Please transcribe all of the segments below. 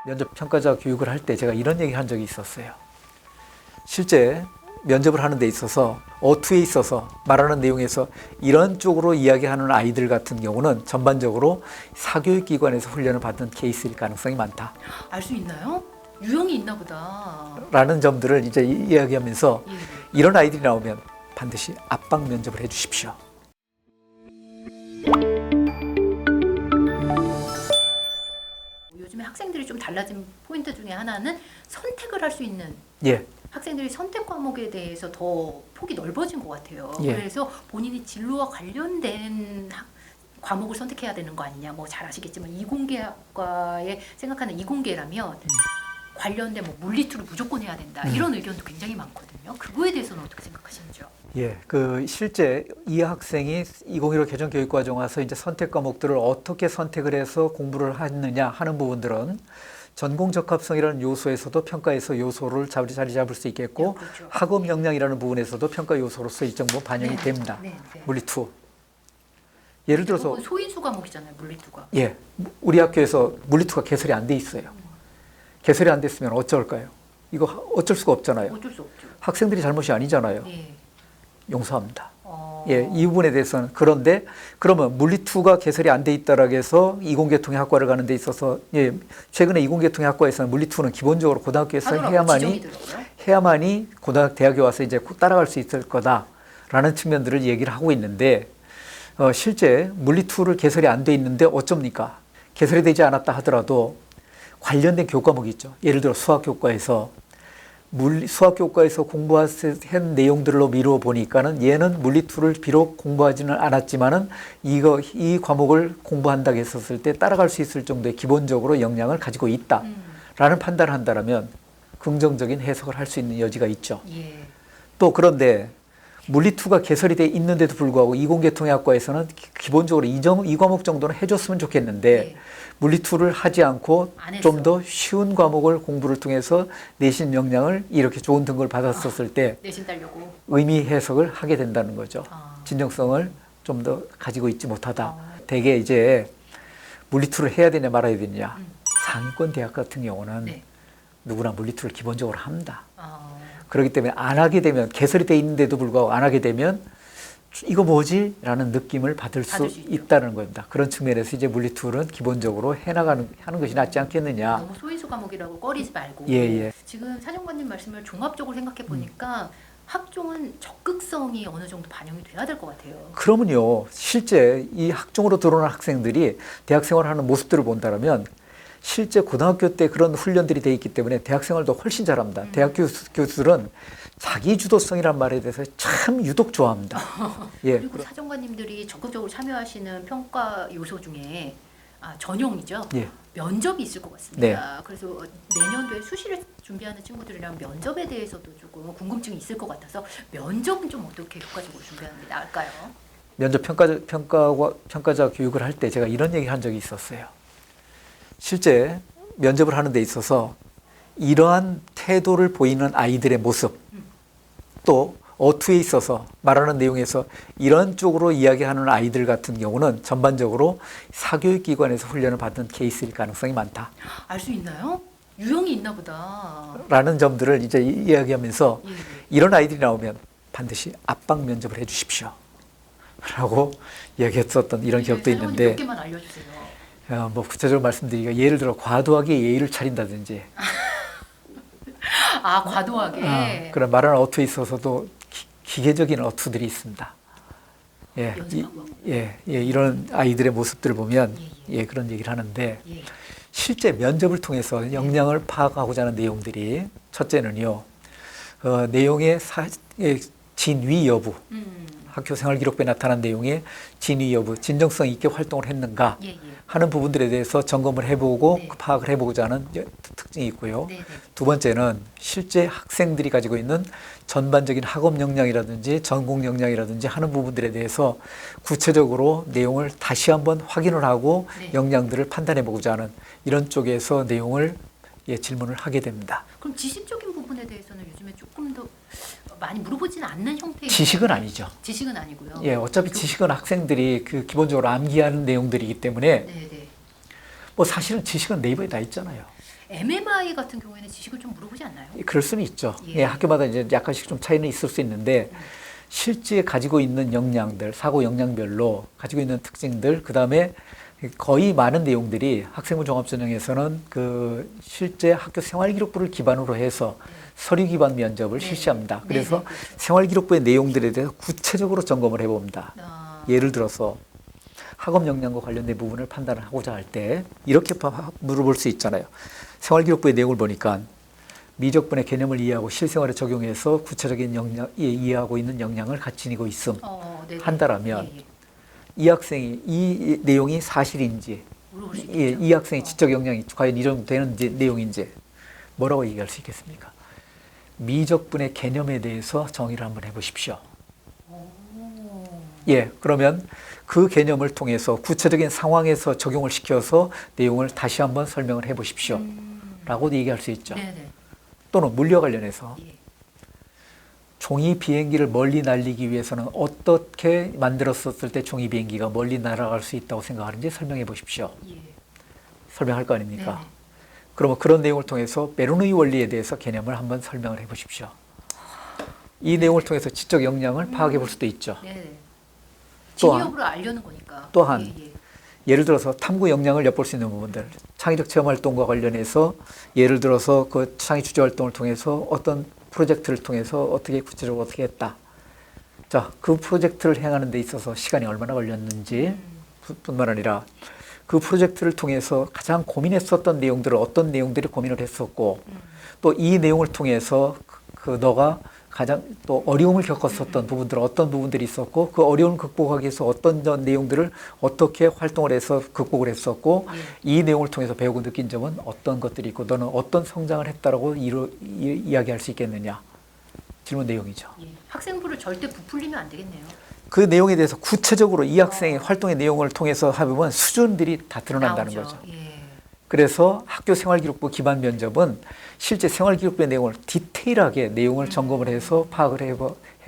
면접 평가자 교육을 할 때 제가 이런 얘기 한 적이 있었어요. 실제 면접을 하는 데 있어서 어투에 있어서 말하는 내용에서 이런 쪽으로 이야기하는 아이들 같은 경우는 전반적으로 사교육기관에서 훈련을 받는 케이스일 가능성이 많다. 알 수 있나요? 유형이 있나 보다. 라는 점들을 이제 이야기하면서 예. 이런 아이들이 나오면 반드시 압박 면접을 해 주십시오. 요즘에 학생들이 좀 달라진 포인트 중에 하나는 선택을 할 수 있는 예. 학생들이 선택 과목에 대해서 더 폭이 넓어진 것 같아요. 예. 그래서 본인이 진로와 관련된 과목을 선택해야 되는 거 아니냐. 뭐 잘 아시겠지만 이공계학과에 생각하는 이공계라면 관련된 뭐 물리투를 무조건 해야 된다. 이런 의견도 굉장히 많거든요. 그거에 대해서는 어떻게 생각하시는지요? 예, 실제 이 학생이 2015 개정교육과정 와서 이제 선택 과목들을 어떻게 선택을 해서 공부를 하느냐 하는 부분들은 전공 적합성이라는 요소에서도 평가에서 요소를 자리 잡을 수 있겠고, 그렇죠. 학업 역량이라는 부분에서도 평가 요소로서 일정 부분 반영이 됩니다. 네. 물리2. 예를 들어서 소인수 과목이잖아요, 물리투가. 예, 우리 학교에서 물리2가 개설이 안 돼 있어요. 개설이 안 됐으면 어쩔까요? 이거 어쩔 수가 없잖아요. 어쩔 수 없죠. 학생들이 잘못이 아니잖아요. 예. 용서합니다. 예, 이 부분에 대해서는. 그런데 그러면 물리2가 개설이 안 돼 있다라고 해서 이공계통학과를 가는 데 있어서, 예, 최근에 이공계통학과에서는 물리2는 기본적으로 고등학교에서 해야만이 대학에 와서 이제 따라갈 수 있을 거다라는 측면들을 얘기를 하고 있는데, 실제 물리2를 개설이 안 돼 있는데 어쩝니까? 개설이 되지 않았다 하더라도 관련된 교과목이 있죠. 예를 들어 수학교과에서 수학교과에서 공부한 내용들로 미루어 보니까는 얘는 물리2를 비록 공부하지는 않았지만은 이 과목을 공부한다고 했었을 때 따라갈 수 있을 정도의 기본적으로 역량을 가지고 있다라는 판단을 한다면 긍정적인 해석을 할 수 있는 여지가 있죠. 예. 또 그런데 물리2가 개설이 돼 있는데도 불구하고 이공계통학과에서는 기본적으로 이 과목 정도는 해줬으면 좋겠는데, 물리2를 하지 않고 좀 더 쉬운 과목을 공부를 통해서 내신 역량을 이렇게 좋은 등급을 받았었을 때 내신 따려고 의미 해석을 하게 된다는 거죠. 진정성을 좀 더 가지고 있지 못하다. 대개 이제 물리2를 해야 되냐 말아야 되냐. 상위권 대학 같은 경우는 누구나 물리2를 기본적으로 합니다. 그렇기 때문에 안 하게 되면, 개설이 돼 있는데도 불구하고 안 하게 되면 이거 뭐지? 라는 느낌을 받을 수 있다는 겁니다. 그런 측면에서 이제 물리2는 기본적으로 하는 것이 낫지 않겠느냐. 너무 소인수 과목이라고 꺼리지 말고. 예. 지금 사정관님 말씀을 종합적으로 생각해 보니까 학종은 적극성이 어느 정도 반영이 돼야 될 것 같아요. 그러면요, 실제 이 학종으로 들어오는 학생들이 대학 생활하는 모습들을 본다면 실제 고등학교 때 그런 훈련들이 돼 있기 때문에 대학 생활도 훨씬 잘합니다. 대학 교수들은 자기 주도성이란 말에 대해서 참 유독 좋아합니다. 예. 그리고 사정관님들이 적극적으로 참여하시는 평가 요소 중에 전형이죠. 예. 면접이 있을 것 같습니다. 그래서 내년도에 수시를 준비하는 친구들이랑 면접에 대해서도 조금 궁금증이 있을 것 같아서 면접은 좀 어떻게 효과적으로 준비하는 게 나을까요? 면접 평가자 교육을 할 때 제가 이런 얘기 한 적이 있었어요. 실제 면접을 하는 데 있어서 이러한 태도를 보이는 아이들의 모습, 또 어투에 있어서 말하는 내용에서 이런 쪽으로 이야기하는 아이들 같은 경우는 전반적으로 사교육기관에서 훈련을 받는 케이스일 가능성이 많다. 알 수 있나요? 유형이 있나 보다. 라는 점들을 이제 이야기하면서 이런 아이들이 나오면 반드시 압박 면접을 해 주십시오. 라고 이야기했었던 이런 기억도 있는데, 몇 개만 알려주세요. 뭐 구체적으로 말씀드리기가, 예를 들어 과도하게 예의를 차린다든지, 과도하게. 그런 말하는 어투에 있어서도 기계적인 어투들이 있습니다. 이런 아이들의 모습들을 보면 그런 얘기를 하는데, 실제 면접을 통해서 역량을 파악하고자 하는 내용들이, 첫째는요, 내용의 진위 여부, 학교 생활 기록부에 나타난 내용의 진위 여부, 진정성 있게 활동을 했는가 하는 부분들에 대해서 점검을 해보고 파악을 해보고자 하는 특징이 있고요. 두 번째는 실제 학생들이 가지고 있는 전반적인 학업 역량이라든지 전공 역량이라든지 하는 부분들에 대해서 구체적으로 내용을 다시 한번 확인을 하고 역량들을 판단해 보고자 하는 이런 쪽에서 내용을 질문을 하게 됩니다. 그럼 지식적인 부분에 대해서는 요즘에 조금 더 많이 물어보지는 않는 형태의 지식은 아니죠. 지식은 아니고요. 어차피 지식은 학생들이 기본적으로 암기하는 내용들이기 때문에 뭐 사실은 지식은 네이버에 다 있잖아요. MMI 같은 경우에는 지식을 좀 물어보지 않나요? 그럴 수는 있죠. 예. 예, 학교마다 이제 약간씩 좀 차이는 있을 수 있는데 실제 가지고 있는 역량들, 사고 역량별로 가지고 있는 특징들, 그 다음에 거의 많은 내용들이 학생부 종합전형에서는 그 실제 학교 생활기록부를 기반으로 해서 서류 기반 면접을 네. 실시합니다. 그래서 네, 그렇죠. 생활기록부의 내용들에 대해서 구체적으로 점검을 해봅니다. 예를 들어서 학업 역량과 관련된 부분을 판단을 하고자 할 때 이렇게 물어볼 수 있잖아요. 생활기록부의 내용을 보니까 미적분의 개념을 이해하고 실생활에 적용해서 구체적인 이해하고 있는 역량을 갖추고 지니고 있음 네네. 한다라면 예, 예. 이 학생이 이 내용이 사실인지 물어볼 수 예, 있겠죠. 이 학생의 지적 역량이 과연 이 정도 되는 내용인지 뭐라고 얘기할 수 있겠습니까? 미적분의 개념에 대해서 정의를 한번 해보십시오. 예, 그러면 그 개념을 통해서 구체적인 상황에서 적용을 시켜서 내용을 다시 한번 설명을 해보십시오. 라고 얘기할 수 있죠. 네네. 또는 물리와 관련해서 예. 종이 비행기를 멀리 날리기 위해서는 어떻게 만들었을 때 종이 비행기가 멀리 날아갈 수 있다고 생각하는지 설명해 보십시오. 예. 설명할 거 아닙니까? 네네. 그러면 그런 내용을 통해서 베르누이 원리에 대해서 개념을 한번 설명을 해 보십시오. 이 내용을 통해서 지적 역량을 파악해 볼 수도 있죠. 네네. 또한- 진위업으로 알려는 거니까. 또한 예, 예. 예를 들어서 탐구 역량을 엿볼 수 있는 부분들, 창의적 체험 활동과 관련해서 예를 들어서 그 창의 주제 활동을 통해서 어떤 프로젝트를 통해서 어떻게 구체적으로 어떻게 했다. 자, 그 프로젝트를 행하는 데 있어서 시간이 얼마나 걸렸는지 뿐만 아니라 그 프로젝트를 통해서 가장 고민했었던 내용들을 어떤 내용들이 고민을 했었고 또 이 내용을 통해서 그 너가 가장 또 어려움을 겪었었던 부분들 어떤 부분들이 있었고 그 어려움을 극복하기 위해서 어떤 내용들을 어떻게 활동을 해서 극복을 했었고 이 내용을 통해서 배우고 느낀 점은 어떤 것들이 있고 너는 어떤 성장을 했다라고 이야기할 수 있겠느냐 질문 내용이죠. 예. 학생부를 절대 부풀리면 안 되겠네요. 그 내용에 대해서 구체적으로 이 학생의 활동의 내용을 통해서 하면 수준들이 다 드러난다는 나오죠. 거죠. 예. 그래서 학교 생활기록부 기반 면접은 실제 생활기록부의 내용을 디테일하게 내용을 점검을 해서 파악을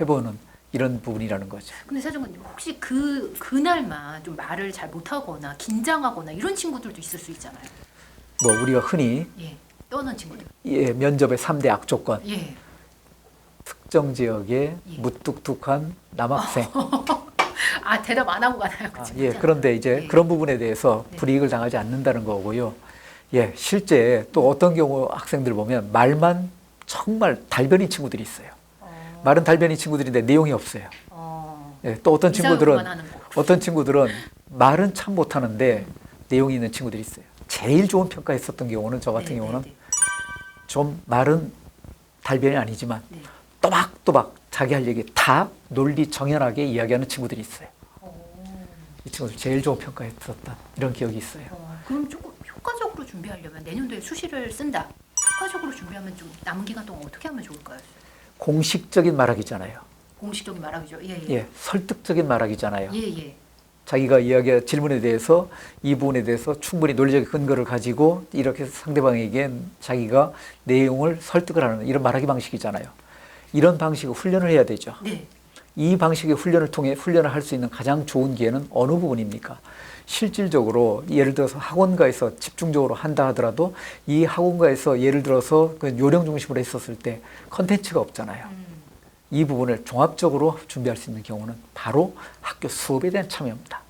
해보는 이런 부분이라는 거죠. 근데 사장님 혹시 그날만 좀 말을 잘 못하거나 긴장하거나 이런 친구들도 있을 수 있잖아요. 뭐 우리가 흔히 예. 떠는 친구들. 예, 면접의 3대 악조건 예. 특정 지역의 예. 무뚝뚝한 남학생. 아 대답 안 하고 가나요? 그 예, 친구들? 그런데 이제 예. 그런 부분에 대해서 네. 불이익을 당하지 않는다는 거고요. 예, 실제 또 어떤 경우 학생들 보면 말만 정말 달변인 친구들이 있어요. 말은 달변인 친구들인데 내용이 없어요. 예, 또 어떤 친구들은 이상한 것만 하는 거. 어떤 친구들은 말은 참 못하는데 내용이 있는 친구들이 있어요. 제일 좋은 평가했었던 경우는 저 같은 네, 경우는 네, 네. 좀 말은 달변이 아니지만 네. 또박또박 자기 할 얘기 다 논리 정연하게 이야기하는 친구들이 있어요. 어, 이 친구들 제일 좋은 평가했었던 이런 기억이 있어요. 그럼 조금 효과적으로 준비하려면 내년도에 수시를 쓴다. 효과적으로 준비하면 좀 남은 기간 동안 어떻게 하면 좋을까요? 공식적인 말하기잖아요. 공식적인 말하기죠. 예, 예. 예, 설득적인 말하기잖아요. 예, 예. 자기가 이야기한 질문에 대해서 이 부분에 대해서 충분히 논리적 근거를 가지고 이렇게 상대방에게 자기가 내용을 설득을 하는 이런 말하기 방식이잖아요. 이런 방식을 훈련을 해야 되죠. 네. 이 방식의 훈련을 통해 훈련을 할 수 있는 가장 좋은 기회는 어느 부분입니까? 실질적으로 예를 들어서 학원가에서 집중적으로 한다 하더라도 이 학원가에서 예를 들어서 그 요령 중심으로 했었을 때 컨텐츠가 없잖아요. 이 부분을 종합적으로 준비할 수 있는 경우는 바로 학교 수업에 대한 참여입니다.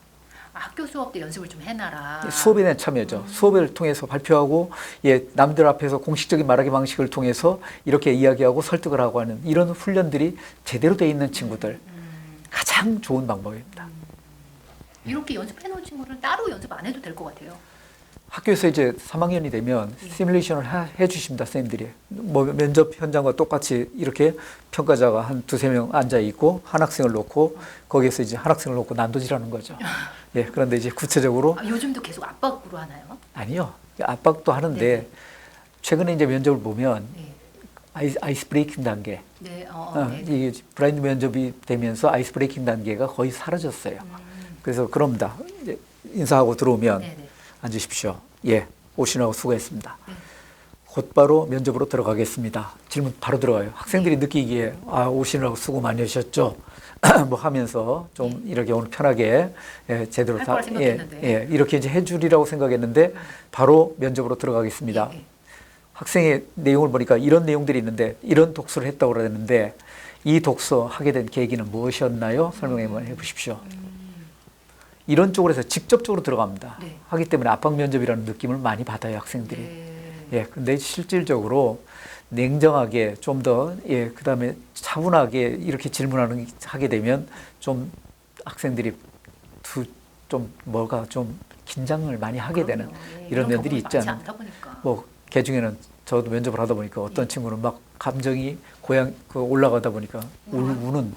학교 수업 때 연습을 좀 해놔라. 수업에 대한 참여죠. 수업을 통해서 발표하고 예, 남들 앞에서 공식적인 말하기 방식을 통해서 이렇게 이야기하고 설득을 하고 하는 이런 훈련들이 제대로 돼 있는 친구들 가장 좋은 방법입니다. 이렇게 연습해 놓은 친구들은 따로 연습 안 해도 될 것 같아요. 학교에서 이제 3학년이 되면 시뮬레이션을 해 주십니다. 선생님들이. 뭐 면접 현장과 똑같이 이렇게 평가자가 한 두세 명 앉아 있고 한 학생을 놓고 거기에서 이제 한 학생을 놓고 난도질하는 거죠. 예, 그런데 이제 구체적으로 요즘도 계속 압박으로 하나요? 아니요. 압박도 하는데 네. 최근에 이제 면접을 보면 네. 아이스 브레이킹 단계. 네. 네. 이 브라인드 면접이 되면서 아이스 브레이킹 단계가 거의 사라졌어요. 그래서 그럽니다. 이제 인사하고 들어오면 네, 네. 앉으십시오. 예, 오시느라고 수고했습니다. 네. 곧바로 면접으로 들어가겠습니다. 질문 바로 들어가요. 학생들이 느끼기에 아, 오시느라고 수고 많이 하셨죠. 뭐 하면서 좀 이렇게 오늘 편하게 예, 제대로 할 거라 생각했는데. 이렇게 이제 해주리라고 생각했는데 바로 면접으로 들어가겠습니다. 예, 예. 학생의 내용을 보니까 이런 내용들이 있는데 이런 독서를 했다고 그러는데 이 독서 하게 된 계기는 무엇이었나요? 설명해 보십시오. 이런 쪽으로 해서 직접적으로 들어갑니다. 네. 하기 때문에 압박 면접이라는 느낌을 많이 받아요, 학생들이. 네. 예, 근데 실질적으로 냉정하게 좀 더, 예, 그 다음에 차분하게 이렇게 하게 되면 좀 학생들이 좀 뭐가 좀 긴장을 많이 하게 되는 네. 이런 면들이 경험이 많지 있잖아요. 않다 보니까. 뭐, 개 중에는 저도 면접을 하다 보니까 어떤 친구는 막 감정이 올라가다 보니까 우는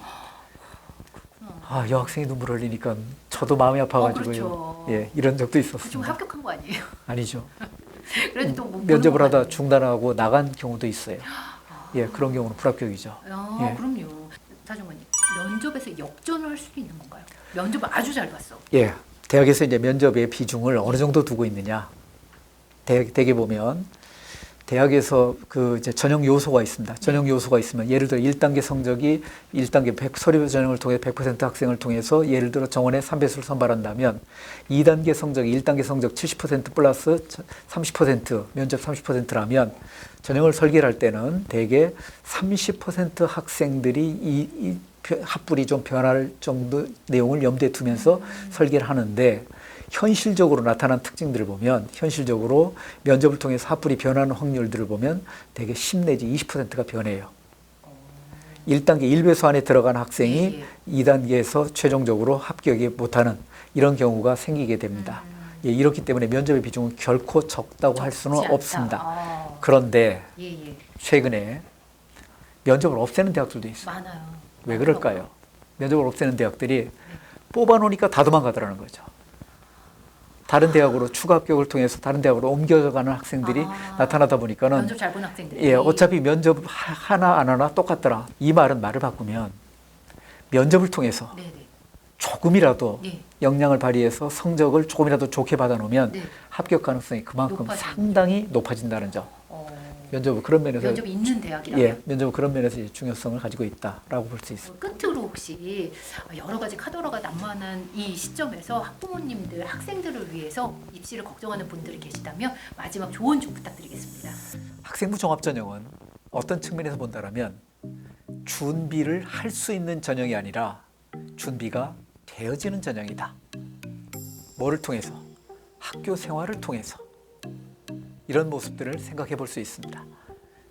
아, 여학생이 눈물 흘리니까 저도 마음이 아파가지고요. 그렇죠. 예, 이런 적도 그쪽 있었습니다. 합격한 거 아니에요? 아니죠. 그래도 또뭐 면접을 하다 중단하고 나간 경우도 있어요. 예, 그런 경우는 불합격이죠. 예. 그럼요. 사정관님, 면접에서 역전을 할 수도 있는 건가요? 면접을 아주 잘 봤어. 예, 대학에서 이제 면접의 비중을 어느 정도 두고 있느냐. 대개 보면 대학에서 그 이제 전형 요소가 있습니다. 전형 요소가 있으면 예를 들어 1단계 성적이 1단계 서류 전형을 통해 100% 학생을 통해서 예를 들어 정원에 3배수를 선발한다면 2단계 성적이 1단계 성적 70% 플러스 30% 면접 30%라면 전형을 설계를 할 때는 대개 30% 학생들이 이 합불이 좀 변할 정도 내용을 염두에 두면서 설계를 하는데 현실적으로 나타난 특징들을 보면 현실적으로 면접을 통해서 합불이 변하는 확률들을 보면 대개 10 내지 20%가 변해요. 1단계 1배수 안에 들어간 학생이 2단계에서 최종적으로 합격이 못하는 이런 경우가 생기게 됩니다. 예, 이렇기 때문에 면접의 비중은 결코 적다고 할 수는 없습니다. 그런데 최근에 면접을 없애는 대학들도 있어요. 많아요. 왜 그럴까요? 면접을 없애는 대학들이 뽑아놓으니까 다 도망가더라는 거죠. 다른 대학으로 추가 합격을 통해서 다른 대학으로 옮겨가는 학생들이 나타나다 보니까는 면접 잘 본 학생들이 예, 어차피 면접 하나 안 하나 똑같더라. 이 말은 말을 바꾸면 면접을 통해서 조금이라도 역량을 발휘해서 성적을 조금이라도 좋게 받아놓으면 합격 가능성이 그만큼 상당히 높아진다는 점. 면접은 그런 면에서 면접이 있는 대학이라면 면접은 그런 면에서 중요성을 가지고 있다라고 볼 수 있습니다. 끝으로 혹시 여러 가지 카더라가 난무하는 이 시점에서 학부모님들, 학생들을 위해서 입시를 걱정하는 분들이 계시다면 마지막 조언 좀 부탁드리겠습니다. 학생부 종합전형은 어떤 측면에서 본다라면 준비를 할 수 있는 전형이 아니라 준비가 되어지는 전형이다. 뭐를 통해서? 학교 생활을 통해서. 이런 모습들을 생각해 볼 수 있습니다.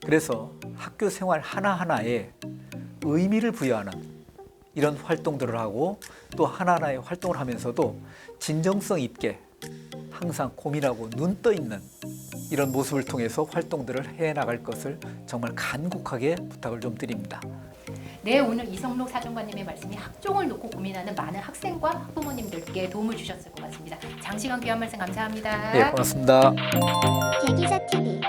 그래서 학교 생활 하나하나에 의미를 부여하는 이런 활동들을 하고 또 하나하나의 활동을 하면서도 진정성 있게 항상 고민하고 눈 떠 있는 이런 모습을 통해서 활동들을 해나갈 것을 정말 간곡하게 부탁을 좀 드립니다. 네, 오늘 이성록 사정관님의 말씀이 학종을 놓고 고민하는 많은 학생과 학부모님들께 도움을 주셨을 것 같습니다. 장시간 귀한 말씀 감사합니다. 네, 고맙습니다. 계기사 TV